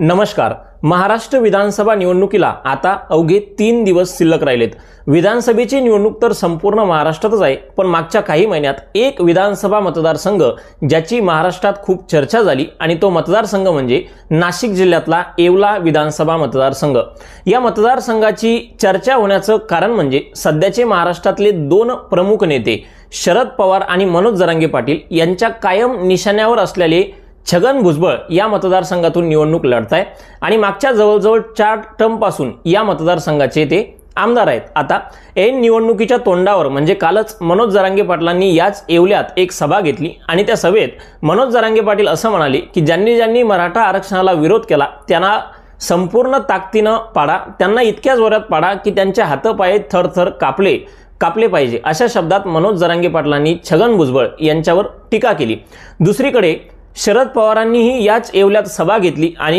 नमस्कार। महाराष्ट्र विधानसभा निवडणुकीला आता अवघे 3 दिवस शिल्लक राहिलेत। विधानसभेची निवडणूक तर संपूर्ण महाराष्ट्रातच आहे, पण मागच्या काही महिन्यात एक विधानसभा मतदारसंघ ज्याची महाराष्ट्रात खूप चर्चा झाली आणि तो मतदारसंघ म्हणजे नाशिक जिल्ह्यातला येवला विधानसभा मतदारसंघ। या मतदारसंघाची चर्चा होण्याचं कारण म्हणजे सध्याचे महाराष्ट्रातले 2 प्रमुख नेते शरद पवार आणि मनोज जरांगे पाटील यांच्या कायम निशाण्यावर असलेले छगन भुजबळ या मतदारसंघातून निवडणूक लढताय आणि मागच्या जवळजवळ 4 टर्मपासून या मतदारसंघाचे ते आमदार आहेत। आता ऐन निवडणुकीच्या तोंडावर म्हणजे कालच मनोज जरांगे पाटलांनी याच येवल्यात एक सभा घेतली आणि त्या सभेत मनोज जरांगे पाटील असं म्हणाले की ज्यांनी मराठा आरक्षणाला विरोध केला त्यांना संपूर्ण ताकदीने पाडा, त्यांना इतक्या जोरात पाडा की त्यांचे हातपाय थरथर कापले पाहिजे। अशा शब्दात मनोज जरांगे पाटलांनी छगन भुजबळ यांच्यावर टीका केली। दुसरीकडे शरद पवारांनीही याच येवल्यात सभा घेतली आणि